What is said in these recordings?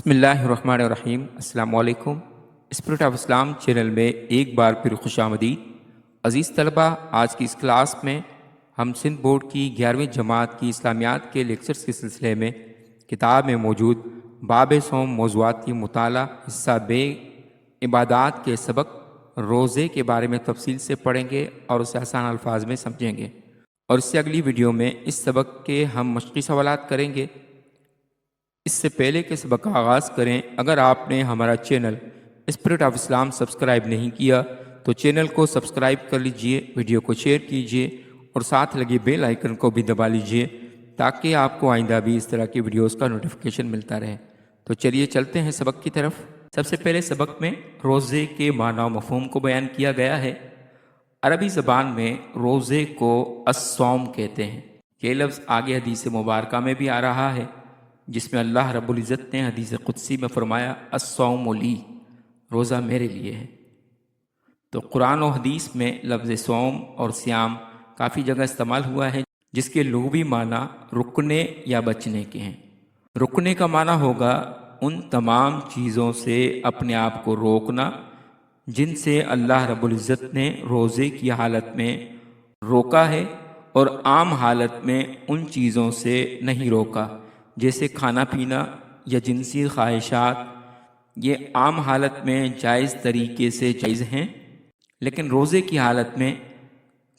بسم اللہ الرحمن الرحیم۔ السلام علیکم۔ اسپرٹ آف اسلام چینل میں ایک بار پھر خوش آمدید۔ عزیز طلبہ، آج کی اس کلاس میں ہم سندھ بورڈ کی 11ویں جماعت کی اسلامیات کے لیکچرز کے سلسلے میں کتاب میں موجود باب صوم موضوعاتی مطالعہ حصہ بے عبادات کے سبق روزے کے بارے میں تفصیل سے پڑھیں گے اور اسے آسان الفاظ میں سمجھیں گے، اور اس سے اگلی ویڈیو میں اس سبق کے ہم مشقی سوالات کریں گے۔ اس سے پہلے کہ سبق کا آغاز کریں، اگر آپ نے ہمارا channel spirit of Islam subscribe نہیں کیا تو چینل کو سبسکرائب کر لیجئے، ویڈیو کو شیئر کیجئے اور ساتھ لگے بیل آئیکن کو بھی دبا لیجئے تاکہ آپ کو آئندہ بھی اس طرح کی ویڈیوز کا نوٹیفیکیشن ملتا رہے۔ تو چلیے چلتے ہیں سبق کی طرف۔ سب سے پہلے سبق میں روزے کے معنی و مفہوم کو بیان کیا گیا ہے۔ عربی زبان میں روزے کو الصوم کہتے ہیں۔ یہ لفظ آگے حدیث مبارکہ میں بھی آ رہا ہے، جس میں اللہ رب العزت نے حدیث قدسی میں فرمایا الصوم لی، روزہ میرے لیے ہے۔ تو قرآن و حدیث میں لفظ صوم اور صیام کافی جگہ استعمال ہوا ہے، جس کے لغوی معنی رکنے یا بچنے کے ہیں۔ رکنے کا معنی ہوگا ان تمام چیزوں سے اپنے آپ کو روکنا جن سے اللہ رب العزت نے روزے کی حالت میں روکا ہے اور عام حالت میں ان چیزوں سے نہیں روکا، جیسے کھانا پینا یا جنسی خواہشات۔ یہ عام حالت میں جائز طریقے سے جائز ہیں، لیکن روزے کی حالت میں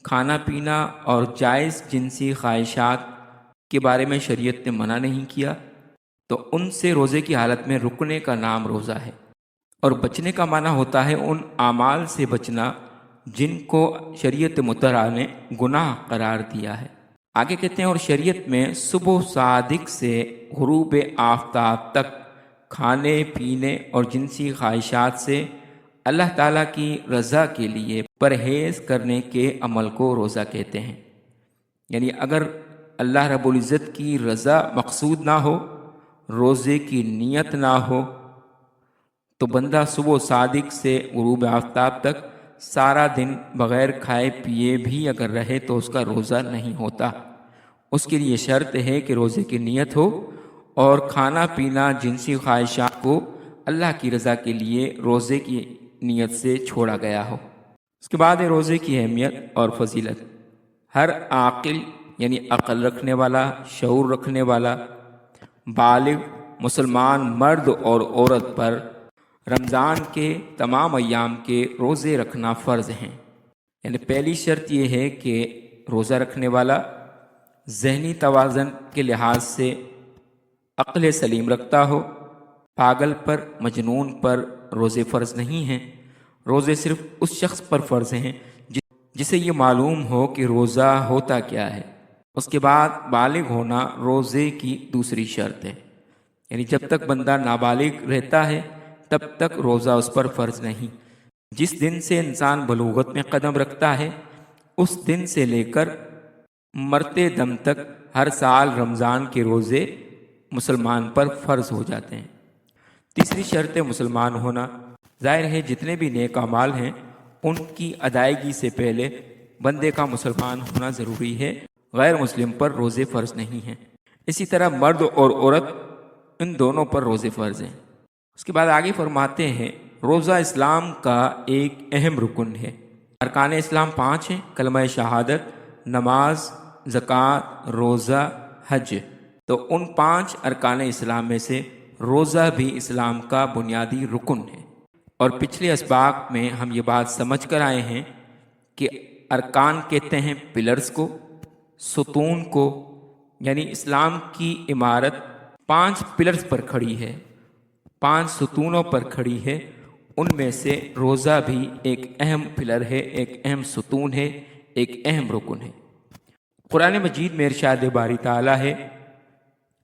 کھانا پینا اور جائز جنسی خواہشات کے بارے میں شریعت نے منع نہیں کیا، تو ان سے روزے کی حالت میں رکنے کا نام روزہ ہے۔ اور بچنے کا معنی ہوتا ہے ان اعمال سے بچنا جن کو شریعت مطہرہ نے گناہ قرار دیا ہے۔ آگے کہتے ہیں اور شریعت میں صبح صادق سے غروب آفتاب تک کھانے پینے اور جنسی خواہشات سے اللہ تعالیٰ کی رضا کے لیے پرہیز کرنے کے عمل کو روزہ کہتے ہیں۔ یعنی اگر اللہ رب العزت کی رضا مقصود نہ ہو، روزے کی نیت نہ ہو، تو بندہ صبح صادق سے غروب آفتاب تک سارا دن بغیر کھائے پیے بھی اگر رہے تو اس کا روزہ نہیں ہوتا۔ اس کے لیے شرط ہے کہ روزے کی نیت ہو اور کھانا پینا جنسی خواہشات کو اللہ کی رضا کے لیے روزے کی نیت سے چھوڑا گیا ہو۔ اس کے بعد ہے روزے کی اہمیت اور فضیلت۔ ہر عاقل یعنی عقل رکھنے والا، شعور رکھنے والا، بالغ مسلمان مرد اور عورت پر رمضان کے تمام ایام کے روزے رکھنا فرض ہیں۔ یعنی پہلی شرط یہ ہے کہ روزہ رکھنے والا ذہنی توازن کے لحاظ سے عقل سلیم رکھتا ہو۔ پاگل پر، مجنون پر روزے فرض نہیں ہیں۔ روزے صرف اس شخص پر فرض ہیں جسے یہ معلوم ہو کہ روزہ ہوتا کیا ہے۔ اس کے بعد بالغ ہونا روزے کی دوسری شرط ہے۔ یعنی جب تک بندہ نابالغ رہتا ہے تب تک روزہ اس پر فرض نہیں۔ جس دن سے انسان بلوغت میں قدم رکھتا ہے اس دن سے لے کر مرتے دم تک ہر سال رمضان کے روزے مسلمان پر فرض ہو جاتے ہیں۔ تیسری شرط مسلمان ہونا۔ ظاہر ہے جتنے بھی نیک اعمال ہیں ان کی ادائیگی سے پہلے بندے کا مسلمان ہونا ضروری ہے، غیر مسلم پر روزے فرض نہیں ہیں۔ اسی طرح مرد اور عورت ان دونوں پر روزے فرض ہیں۔ اس کے بعد آگے فرماتے ہیں روزہ اسلام کا ایک اہم رکن ہے۔ ارکان اسلام 5 ہیں: کلمہ شہادت، نماز، زکوٰۃ، روزہ، حج۔ تو ان 5 ارکان اسلام میں سے روزہ بھی اسلام کا بنیادی رکن ہے۔ اور پچھلے اسباق میں ہم یہ بات سمجھ کر آئے ہیں کہ ارکان کہتے ہیں پلرز کو، ستون کو، یعنی اسلام کی عمارت 5 پلرز پر کھڑی ہے، 5 ستونوں پر کھڑی ہے۔ ان میں سے روزہ بھی ایک اہم پلر ہے، ایک اہم ستون ہے، ایک اہم رکن ہے۔ قرآن مجید میں ارشاد باری تعالیٰ ہے،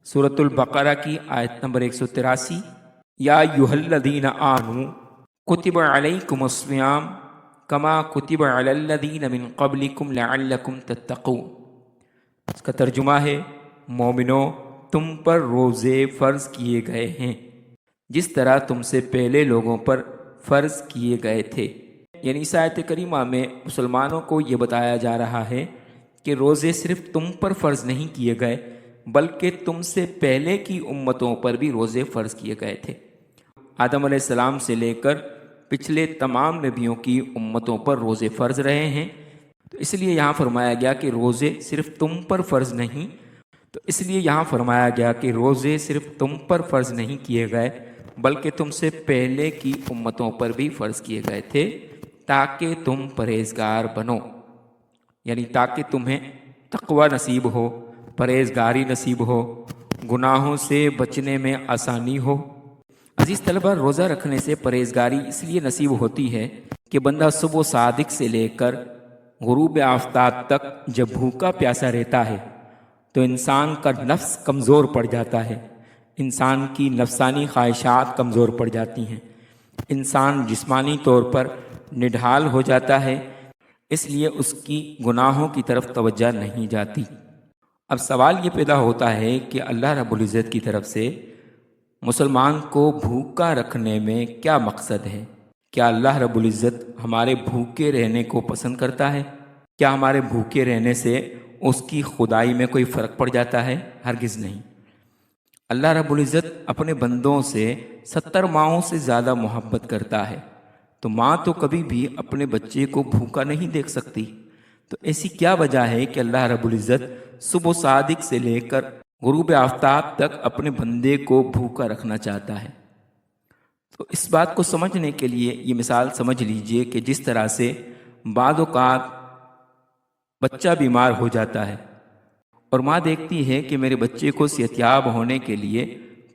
سورۃ البقرہ کی آیت نمبر 183، یا ایھا الذین آمنوا کتب علیکم الصیام کما کتب علی الذین من قبلکم لعلکم تتقون۔ اس کا ترجمہ ہے، مومنو تم پر روزے فرض کیے گئے ہیں جس طرح تم سے پہلے لوگوں پر فرض کیے گئے تھے۔ یعنی اس آیت کریمہ میں مسلمانوں کو یہ بتایا جا رہا ہے کہ روزے صرف تم پر فرض نہیں کیے گئے بلکہ تم سے پہلے کی امتوں پر بھی روزے فرض کیے گئے تھے۔ آدم علیہ السلام سے لے کر پچھلے تمام نبیوں کی امتوں پر روزے فرض رہے ہیں، تو اس لیے یہاں فرمایا گیا کہ روزے صرف تم پر فرض نہیں فرض نہیں کیے گئے، بلکہ تم سے پہلے کی امتوں پر بھی فرض کیے گئے تھے، تاکہ تم پرہیزگار بنو، یعنی تاکہ تمہیں تقوی نصیب ہو، پرہیزگاری نصیب ہو، گناہوں سے بچنے میں آسانی ہو۔ عزیز طلبہ، روزہ رکھنے سے پرہیزگاری اس لیے نصیب ہوتی ہے کہ بندہ صبح صادق سے لے کر غروب آفتاب تک جب بھوکا پیاسا رہتا ہے تو انسان کا نفس کمزور پڑ جاتا ہے، انسان کی نفسانی خواہشات کمزور پڑ جاتی ہیں، انسان جسمانی طور پر نڈھال ہو جاتا ہے، اس لیے اس کی گناہوں کی طرف توجہ نہیں جاتی۔ اب سوال یہ پیدا ہوتا ہے کہ اللہ رب العزت کی طرف سے مسلمان کو بھوکا رکھنے میں کیا مقصد ہے؟ کیا اللہ رب العزت ہمارے بھوکے رہنے کو پسند کرتا ہے؟ کیا ہمارے بھوکے رہنے سے اس کی خدائی میں کوئی فرق پڑ جاتا ہے؟ ہرگز نہیں۔ اللہ رب العزت اپنے بندوں سے 70 ماہوں سے زیادہ محبت کرتا ہے، تو ماں تو کبھی بھی اپنے بچے کو بھوکا نہیں دیکھ سکتی، تو ایسی کیا وجہ ہے کہ اللہ رب العزت صبح صادق سے لے کر غروب آفتاب تک اپنے بندے کو بھوکا رکھنا چاہتا ہے؟ تو اس بات کو سمجھنے کے لیے یہ مثال سمجھ لیجئے کہ جس طرح سے بعض اوقات بچہ بیمار ہو جاتا ہے اور ماں دیکھتی ہے کہ میرے بچے کو صحتیاب ہونے کے لیے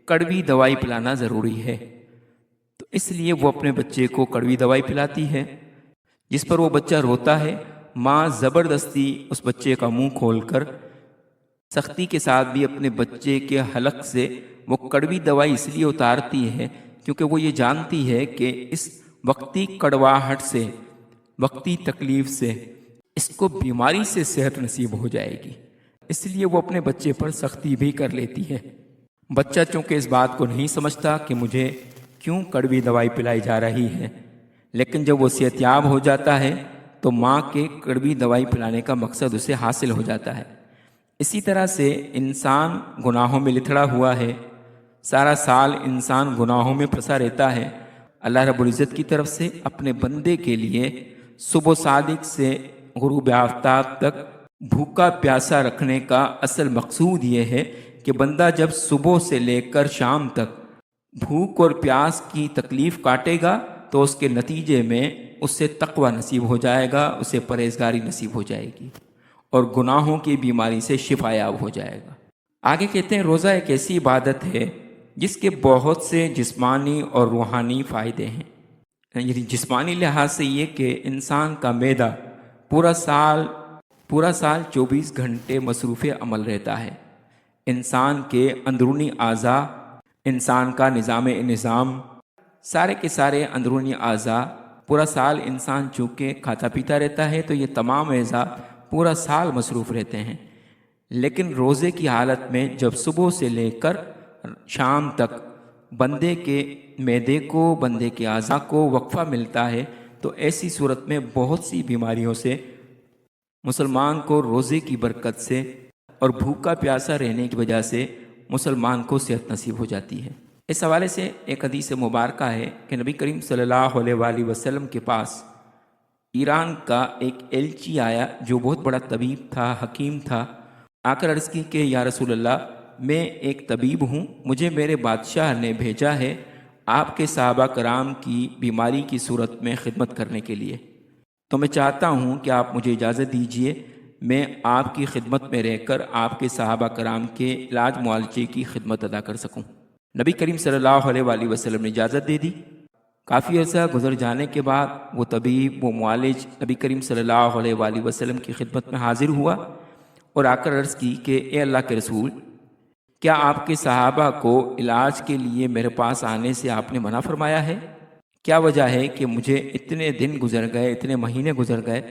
کڑوی دوائی پلانا ضروری ہے، تو اس لیے وہ اپنے بچے کو کڑوی دوائی پلاتی ہے، جس پر وہ بچہ روتا ہے۔ ماں زبردستی اس بچے کا منہ کھول کر سختی کے ساتھ بھی اپنے بچے کے حلق سے وہ کڑوی دوائی اس لیے اتارتی ہے کیونکہ وہ یہ جانتی ہے کہ اس وقتی کڑواہٹ سے، وقتی تکلیف سے اس کو بیماری سے صحت نصیب ہو جائے گی، اس لیے وہ اپنے بچے پر سختی بھی کر لیتی ہے۔ بچہ چونکہ اس بات کو نہیں سمجھتا کہ مجھے کیوں کڑوی دوائی پلائی جا رہی ہے، لیکن جب وہ صحتیاب ہو جاتا ہے تو ماں کے کڑوی دوائی پلانے کا مقصد اسے حاصل ہو جاتا ہے۔ اسی طرح سے انسان گناہوں میں لتھڑا ہوا ہے، سارا سال انسان گناہوں میں پھنسا رہتا ہے۔ اللہ رب العزت کی طرف سے اپنے بندے کے لیے صبح صادق سے غروب آفتاب تک بھوکا پیاسا رکھنے کا اصل مقصود یہ ہے کہ بندہ جب صبح سے لے کر شام تک بھوک اور پیاس کی تکلیف کاٹے گا تو اس کے نتیجے میں اس سے تقوی نصیب ہو جائے گا، اسے پرہیزگاری نصیب ہو جائے گی اور گناہوں کی بیماری سے شفا یاب ہو جائے گا۔ آگے کہتے ہیں روزہ ایک ایسی عبادت ہے جس کے بہت سے جسمانی اور روحانی فائدے ہیں۔ یعنی جسمانی لحاظ سے یہ کہ انسان کا معدہ پورا سال 24 گھنٹے مصروف عمل رہتا ہے، انسان کے اندرونی اعضاء، انسان کا نظام سارے کے سارے اندرونی اعضاء پورا سال انسان چونکہ کھاتا پیتا رہتا ہے تو یہ تمام اعضاء پورا سال مصروف رہتے ہیں، لیکن روزے کی حالت میں جب صبح سے لے کر شام تک بندے کے معدے کو، بندے کے اعضاء کو وقفہ ملتا ہے تو ایسی صورت میں بہت سی بیماریوں سے مسلمان کو روزے کی برکت سے اور بھوکا پیاسا رہنے کی وجہ سے مسلمان کو صحت نصیب ہو جاتی ہے۔ اس حوالے سے ایک حدیث مبارکہ ہے کہ نبی کریم صلی اللہ علیہ وآلہ وسلم کے پاس ایران کا ایک ایلچی آیا جو بہت بڑا طبیب تھا، حکیم تھا۔ آ کر عرض کی کہ یا رسول اللہ، میں ایک طبیب ہوں، مجھے میرے بادشاہ نے بھیجا ہے آپ کے صحابہ کرام کی بیماری کی صورت میں خدمت کرنے کے لیے، تو میں چاہتا ہوں کہ آپ مجھے اجازت دیجئے میں آپ کی خدمت میں رہ کر آپ کے صحابہ کرام کے علاج معالجے کی خدمت ادا کر سکوں۔ نبی کریم صلی اللہ علیہ وآلہ وسلم نے اجازت دے دی۔ کافی عرصہ گزر جانے کے بعد وہ طبیب، وہ معالج نبی کریم صلی اللہ علیہ وآلہ وسلم کی خدمت میں حاضر ہوا اور آ کر عرض کی کہ اے اللہ کے رسول، کیا آپ کے صحابہ کو علاج کے لیے میرے پاس آنے سے آپ نے منع فرمایا ہے؟ کیا وجہ ہے کہ مجھے اتنے دن گزر گئے، اتنے مہینے گزر گئے،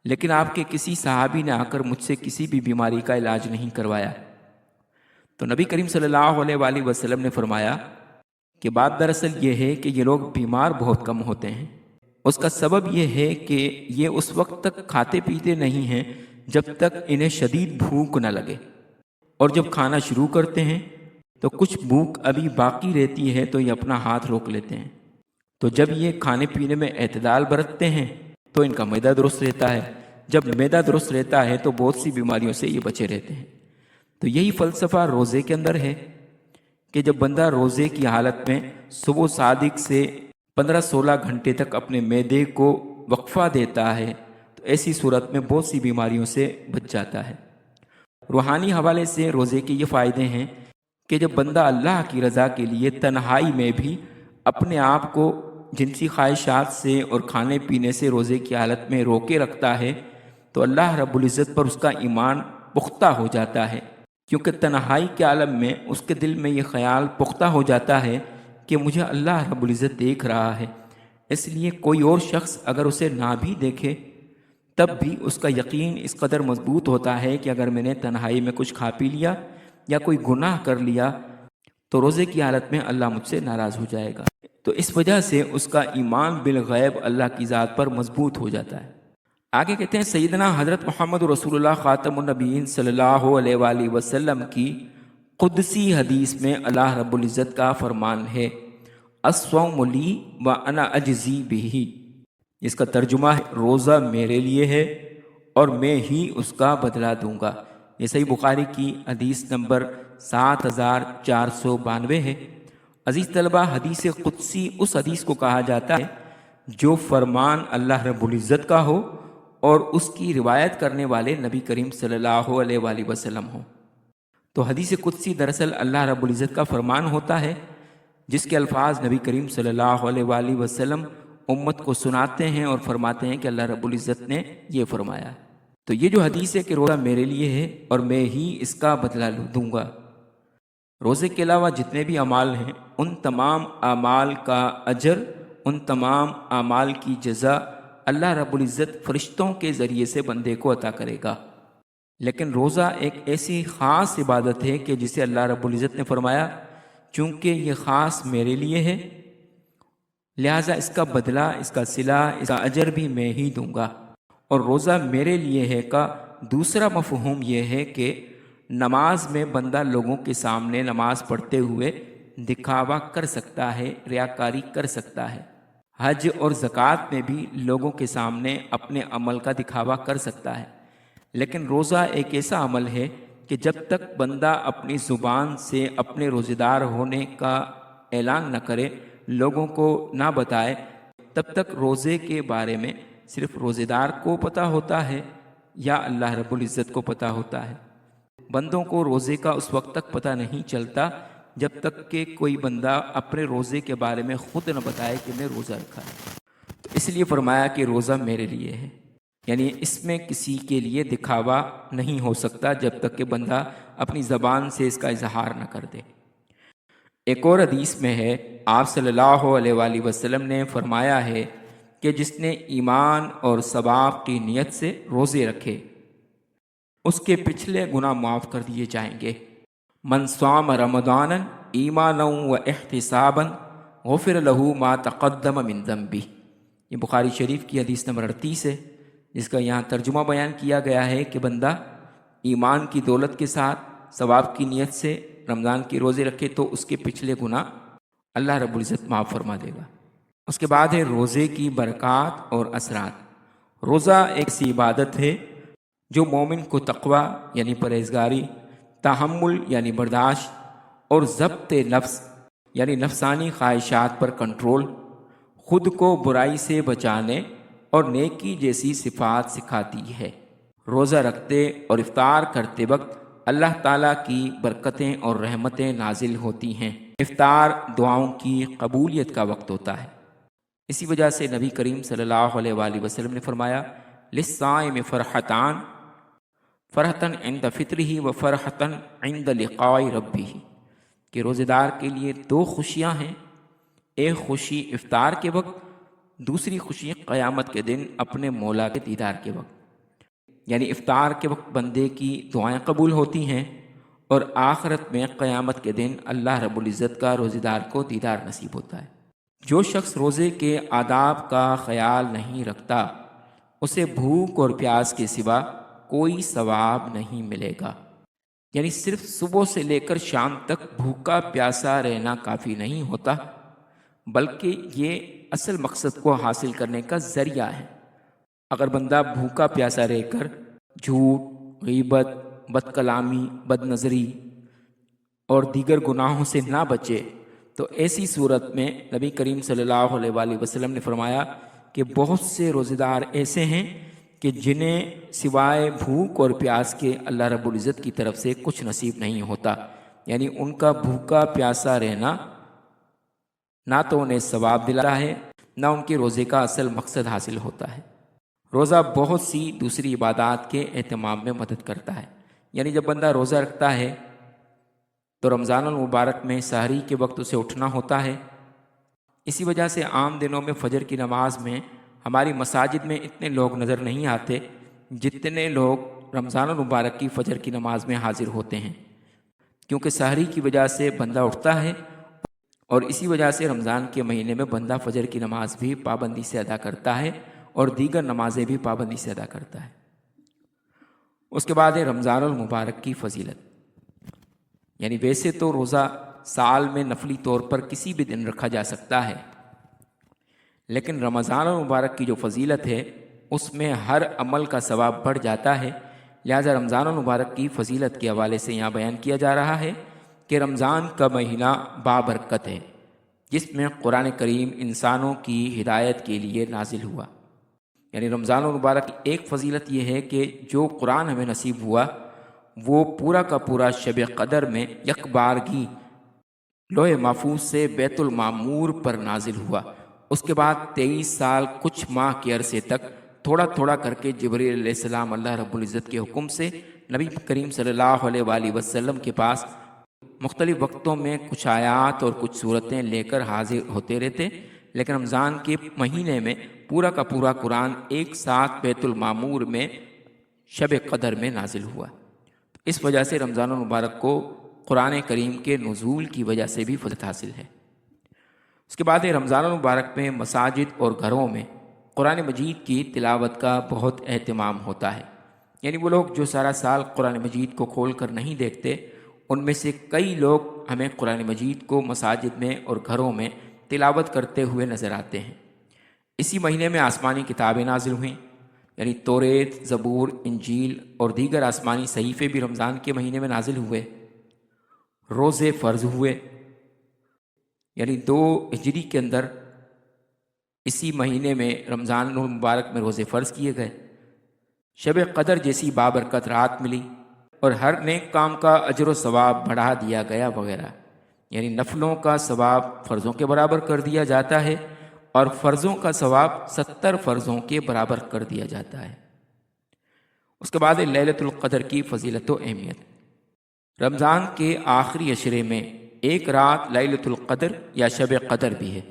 لیکن آپ کے کسی صحابی نے آ کر مجھ سے کسی بھی بیماری کا علاج نہیں کروایا؟ تو نبی کریم صلی اللہ علیہ وآلہ وسلم نے فرمایا کہ بات دراصل یہ ہے کہ یہ لوگ بیمار بہت کم ہوتے ہیں۔ اس کا سبب یہ ہے کہ یہ اس وقت تک کھاتے پیتے نہیں ہیں جب تک انہیں شدید بھوک نہ لگے۔ اور جب کھانا شروع کرتے ہیں تو کچھ بھوک ابھی باقی رہتی ہے تو یہ اپنا ہاتھ روک لیتے ہیں۔ تو جب یہ کھانے پینے میں اعتدال برتتے ہیں تو ان کا معدہ درست رہتا ہے، جب معدہ درست رہتا ہے تو بہت سی بیماریوں سے یہ بچے رہتے ہیں۔ تو یہی فلسفہ روزے کے اندر ہے کہ جب بندہ روزے کی حالت میں صبح صادق سے 15-16 گھنٹے تک اپنے معدے کو وقفہ دیتا ہے تو ایسی صورت میں بہت سی بیماریوں سے بچ جاتا ہے۔ روحانی حوالے سے روزے کے یہ فائدے ہیں کہ جب بندہ اللہ کی رضا کے لیے تنہائی میں بھی اپنے آپ کو جنسی خواہشات سے اور کھانے پینے سے روزے کی حالت میں روکے رکھتا ہے تو اللہ رب العزت پر اس کا ایمان پختہ ہو جاتا ہے، کیونکہ تنہائی کے عالم میں اس کے دل میں یہ خیال پختہ ہو جاتا ہے کہ مجھے اللہ رب العزت دیکھ رہا ہے، اس لیے کوئی اور شخص اگر اسے نہ بھی دیکھے تب بھی اس کا یقین اس قدر مضبوط ہوتا ہے کہ اگر میں نے تنہائی میں کچھ کھا پی لیا یا کوئی گناہ کر لیا تو روزے کی حالت میں اللہ مجھ سے ناراض ہو جائے گا۔ تو اس وجہ سے اس کا ایمان بالغیب اللہ کی ذات پر مضبوط ہو جاتا ہے۔ آگے کہتے ہیں سیدنا حضرت محمد رسول اللہ خاتم النبیین صلی اللہ علیہ وآلہ وسلم کی قدسی حدیث میں اللہ رب العزت کا فرمان ہے الصوم لی وانا اجزی بہ، اس کا ترجمہ ہے روزہ میرے لیے ہے اور میں ہی اس کا بدلہ دوں گا۔ یہ صحیح بخاری کی حدیث نمبر 7492 ہے۔ عزیز طلبہ، حدیث قدسی اس حدیث کو کہا جاتا ہے جو فرمان اللہ رب العزت کا ہو اور اس کی روایت کرنے والے نبی کریم صلی اللہ علیہ وآلہ وسلم ہو۔ تو حدیث قدسی دراصل اللہ رب العزت کا فرمان ہوتا ہے جس کے الفاظ نبی کریم صلی اللہ علیہ وآلہ وسلم امت کو سناتے ہیں اور فرماتے ہیں کہ اللہ رب العزت نے یہ فرمایا۔ تو یہ جو حدیث ہے کہ روزہ میرے لیے ہے اور میں ہی اس کا بدلہ دوں گا، روزے کے علاوہ جتنے بھی اعمال ہیں ان تمام اعمال کا اجر، ان تمام اعمال کی جزا اللہ رب العزت فرشتوں کے ذریعے سے بندے کو عطا کرے گا۔ لیکن روزہ ایک ایسی خاص عبادت ہے کہ جسے اللہ رب العزت نے فرمایا چونکہ یہ خاص میرے لیے ہے لہٰذا اس کا بدلہ، اس کا صلہ، اس کا اجر بھی میں ہی دوں گا۔ اور روزہ میرے لیے ہے کا دوسرا مفہوم یہ ہے کہ نماز میں بندہ لوگوں کے سامنے نماز پڑھتے ہوئے دکھاوا کر سکتا ہے، ریاکاری کر سکتا ہے۔ حج اور زکوٰۃ میں بھی لوگوں کے سامنے اپنے عمل کا دکھاوا کر سکتا ہے، لیکن روزہ ایک ایسا عمل ہے کہ جب تک بندہ اپنی زبان سے اپنے روزہ دار ہونے کا اعلان نہ کرے، لوگوں کو نہ بتائے، تب تک روزے کے بارے میں صرف روزہ دار کو پتہ ہوتا ہے یا اللہ رب العزت کو پتہ ہوتا ہے۔ بندوں کو روزے کا اس وقت تک پتہ نہیں چلتا جب تک کہ کوئی بندہ اپنے روزے کے بارے میں خود نہ بتائے کہ میں روزہ رکھا ہے۔ تو اس لیے فرمایا کہ روزہ میرے لیے ہے، یعنی اس میں کسی کے لیے دکھاوا نہیں ہو سکتا جب تک کہ بندہ اپنی زبان سے اس کا اظہار نہ کر دے۔ ایک اور حدیث میں ہے آپ صلی اللہ علیہ وآلہ وسلم نے فرمایا ہے کہ جس نے ایمان اور ثواب کی نیت سے روزے رکھے اس کے پچھلے گناہ معاف کر دیے جائیں گے۔ من صام رمضان ایمانا و احتسابا غفر له ما تقدم من ذنبہ، یہ بخاری شریف کی حدیث نمبر 38 ہے، جس کا یہاں ترجمہ بیان کیا گیا ہے کہ بندہ ایمان کی دولت کے ساتھ ثواب کی نیت سے رمضان کے روزے رکھے تو اس کے پچھلے گناہ اللہ رب العزت معاف فرما دے گا۔ اس کے بعد ہے روزے کی برکات اور اثرات۔ روزہ ایک سی عبادت ہے جو مومن کو تقوی یعنی پرہیزگاری، تحمل یعنی برداشت اور ضبط نفس یعنی نفسانی خواہشات پر کنٹرول، خود کو برائی سے بچانے اور نیکی جیسی صفات سکھاتی ہے۔ روزہ رکھتے اور افطار کرتے وقت اللہ تعالیٰ کی برکتیں اور رحمتیں نازل ہوتی ہیں۔ افطار دعاؤں کی قبولیت کا وقت ہوتا ہے، اسی وجہ سے نبی کریم صلی اللہ علیہ وآلہ وسلم نے فرمایا للصائم فرحتان، فرحتن عند فطرہ و فرحتن عند لقاء ربہ، کہ روزہ دار کے لیے دو خوشیاں ہیں، ایک خوشی افطار کے وقت، دوسری خوشی قیامت کے دن اپنے مولا کے دیدار کے وقت۔ یعنی افطار کے وقت بندے کی دعائیں قبول ہوتی ہیں اور آخرت میں قیامت کے دن اللہ رب العزت کا روزہ دار کو دیدار نصیب ہوتا ہے۔ جو شخص روزے کے آداب کا خیال نہیں رکھتا اسے بھوک اور پیاس کے سوا کوئی ثواب نہیں ملے گا۔ یعنی صرف صبح سے لے کر شام تک بھوکا پیاسا رہنا کافی نہیں ہوتا، بلکہ یہ اصل مقصد کو حاصل کرنے کا ذریعہ ہے۔ اگر بندہ بھوکا پیاسا رہ کر جھوٹ، غیبت، بد کلامی، بد نظری اور دیگر گناہوں سے نہ بچے تو ایسی صورت میں نبی کریم صلی اللہ علیہ وآلہ وسلم نے فرمایا کہ بہت سے روزے دار ایسے ہیں کہ جنہیں سوائے بھوک اور پیاس کے اللہ رب العزت کی طرف سے کچھ نصیب نہیں ہوتا، یعنی ان کا بھوکا پیاسا رہنا نہ تو انہیں ثواب دلاتا ہے، نہ ان کے روزے کا اصل مقصد حاصل ہوتا ہے۔ روزہ بہت سی دوسری عبادات کے اہتمام میں مدد کرتا ہے، یعنی جب بندہ روزہ رکھتا ہے تو رمضان المبارک میں سحری کے وقت اسے اٹھنا ہوتا ہے۔ اسی وجہ سے عام دنوں میں فجر کی نماز میں ہماری مساجد میں اتنے لوگ نظر نہیں آتے جتنے لوگ رمضان المبارک کی فجر کی نماز میں حاضر ہوتے ہیں، کیونکہ سحری کی وجہ سے بندہ اٹھتا ہے، اور اسی وجہ سے رمضان کے مہینے میں بندہ فجر کی نماز بھی پابندی سے ادا کرتا ہے اور دیگر نمازیں بھی پابندی سے ادا کرتا ہے۔ اس کے بعد ہے رمضان المبارک کی فضیلت۔ یعنی ویسے تو روزہ سال میں نفلی طور پر کسی بھی دن رکھا جا سکتا ہے، لیکن رمضان المبارک کی جو فضیلت ہے اس میں ہر عمل کا ثواب بڑھ جاتا ہے، لہذا رمضان المبارک کی فضیلت کے حوالے سے یہاں بیان کیا جا رہا ہے کہ رمضان کا مہینہ بابرکت ہے، جس میں قرآن کریم انسانوں کی ہدایت کے لیے نازل ہوا۔ یعنی رمضان المبارک کی ایک فضیلت یہ ہے کہ جو قرآن ہمیں نصیب ہوا وہ پورا کا پورا شب قدر میں یک بارگی لوح محفوظ سے بیت المعمور پر نازل ہوا۔ اس کے بعد 23 سال کچھ ماہ کے عرصے تک تھوڑا تھوڑا کر کے جبرائیل علیہ السلام اللہ رب العزت کے حکم سے نبی کریم صلی اللہ علیہ وآلہ وسلم کے پاس مختلف وقتوں میں کچھ آیات اور کچھ صورتیں لے کر حاضر ہوتے رہتے، لیکن رمضان کے مہینے میں پورا کا پورا قرآن ایک ساتھ بیت المعمور میں شب قدر میں نازل ہوا۔ اس وجہ سے رمضان المبارک کو قرآن کریم کے نزول کی وجہ سے بھی فضیلت حاصل ہے۔ اس کے بعد رمضان المبارک میں مساجد اور گھروں میں قرآن مجید کی تلاوت کا بہت اہتمام ہوتا ہے، یعنی وہ لوگ جو سارا سال قرآن مجید کو کھول کر نہیں دیکھتے، ان میں سے کئی لوگ ہمیں قرآن مجید کو مساجد میں اور گھروں میں تلاوت کرتے ہوئے نظر آتے ہیں۔ اسی مہینے میں آسمانی کتابیں نازل ہوئیں، یعنی توریت، زبور، انجیل اور دیگر آسمانی صحیفے بھی رمضان کے مہینے میں نازل ہوئے۔ روزے فرض ہوئے، یعنی 2 ہجری کے اندر اسی مہینے میں رمضان المبارک میں روزے فرض کیے گئے۔ شب قدر جیسی بابرکت رات ملی اور ہر نیک کام کا اجر و ثواب بڑھا دیا گیا وغیرہ، یعنی نفلوں کا ثواب فرضوں کے برابر کر دیا جاتا ہے اور فرضوں کا ثواب 70 فرضوں کے برابر کر دیا جاتا ہے۔ اس کے بعد لیلۃ القدر کی فضیلت و اہمیت۔ رمضان کے آخری عشرے میں ایک رات لیلۃ القدر یا شب قدر بھی ہے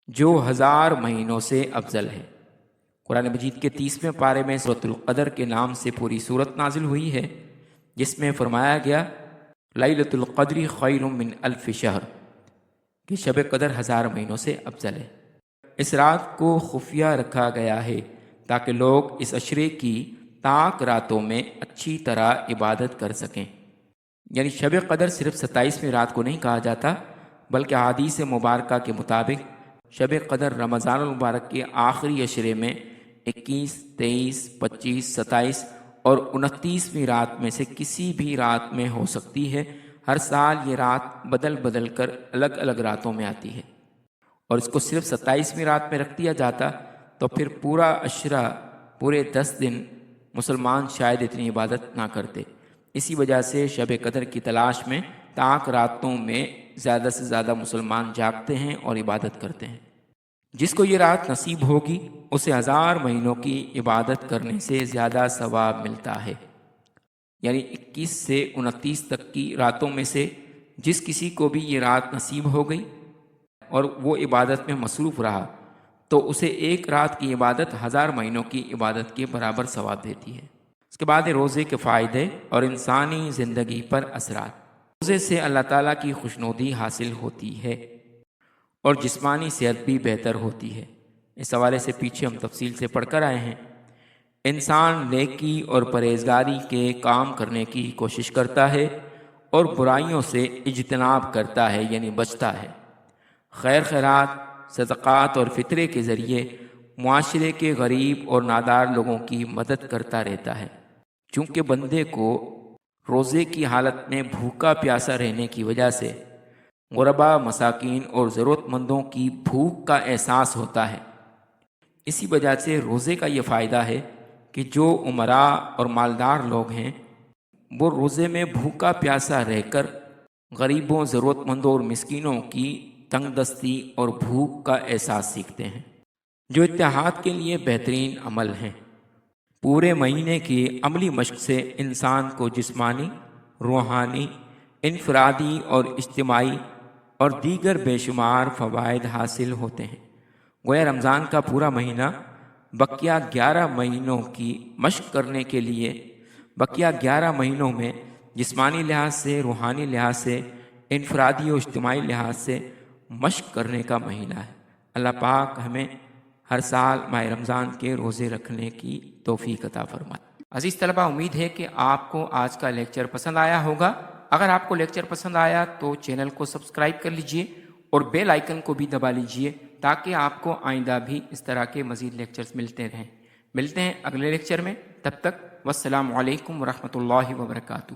جو 1000 مہینوں سے افضل ہے۔ قرآن مجید کے 30ویں پارے میں سورۃ القدر کے نام سے پوری سورت نازل ہوئی ہے، جس میں فرمایا گیا لیلۃ القدر خیر من الف شہر، کہ شب قدر 1000 مہینوں سے افضل ہے۔ اس رات کو خفیہ رکھا گیا ہے تاکہ لوگ اس عشرے کی طاق راتوں میں اچھی طرح عبادت کر سکیں۔ یعنی شب قدر صرف 27ویں رات کو نہیں کہا جاتا، بلکہ احادیث مبارکہ کے مطابق شب قدر رمضان المبارک کے آخری عشرے میں 21، 23، 25، 27 اور 29ویں رات میں سے کسی بھی رات میں ہو سکتی ہے۔ ہر سال یہ رات بدل بدل کر الگ الگ راتوں میں آتی ہے، اور اس کو صرف 27ویں رات میں رکھ دیا جاتا تو پھر پورا عشرہ، پورے 10 دن مسلمان شاید اتنی عبادت نہ کرتے۔ اسی وجہ سے شب قدر کی تلاش میں طاق راتوں میں زیادہ سے زیادہ مسلمان جاگتے ہیں اور عبادت کرتے ہیں۔ جس کو یہ رات نصیب ہوگی اسے 1000 مہینوں کی عبادت کرنے سے زیادہ ثواب ملتا ہے۔ یعنی 21 سے 29 تک کی راتوں میں سے جس کسی کو بھی یہ رات نصیب ہو گئی اور وہ عبادت میں مصروف رہا تو اسے ایک رات کی عبادت 1000 مہینوں کی عبادت کے برابر ثواب دیتی ہے۔ اس کے بعد روزے کے فائدے اور انسانی زندگی پر اثرات۔ روزے سے اللہ تعالیٰ کی خوشنودی حاصل ہوتی ہے اور جسمانی صحت بھی بہتر ہوتی ہے۔ اس حوالے سے پیچھے ہم تفصیل سے پڑھ کر آئے ہیں۔ انسان نیکی اور پرہیزگاری کے کام کرنے کی کوشش کرتا ہے اور برائیوں سے اجتناب کرتا ہے، یعنی بچتا ہے۔ خیر خیرات، صدقات اور فطرے کے ذریعے معاشرے کے غریب اور نادار لوگوں کی مدد کرتا رہتا ہے۔ چونکہ بندے کو روزے کی حالت میں بھوکا پیاسا رہنے کی وجہ سے غربا، مساکین اور ضرورت مندوں کی بھوک کا احساس ہوتا ہے، اسی وجہ سے روزے کا یہ فائدہ ہے کہ جو امراء اور مالدار لوگ ہیں وہ روزے میں بھوکا پیاسا رہ کر غریبوں، ضرورت مندوں اور مسکینوں کی تنگ دستی اور بھوک کا احساس سیکھتے ہیں، جو اتحاد کے لیے بہترین عمل ہیں۔ پورے مہینے کی عملی مشق سے انسان کو جسمانی، روحانی، انفرادی اور اجتماعی اور دیگر بے شمار فوائد حاصل ہوتے ہیں۔ گویا رمضان کا پورا مہینہ بقیہ 11 مہینوں کی مشق کرنے کے لیے، بقیہ 11 مہینوں میں جسمانی لحاظ سے، روحانی لحاظ سے، انفرادی اور اجتماعی لحاظ سے مشق کرنے کا مہینہ ہے۔ اللہ پاک ہمیں ہر سال ماہ رمضان کے روزے رکھنے کی توفیق عطا فرمائے۔ عزیز طلبہ، امید ہے کہ آپ کو آج کا لیکچر پسند آیا ہوگا۔ اگر آپ کو لیکچر پسند آیا تو چینل کو سبسکرائب کر لیجئے اور بیل آئیکن کو بھی دبا لیجئے تاکہ آپ کو آئندہ بھی اس طرح کے مزید لیکچرز ملتے رہیں۔ ملتے ہیں اگلے لیکچر میں، تب تک والسلام علیکم ورحمۃ اللہ وبرکاتہ۔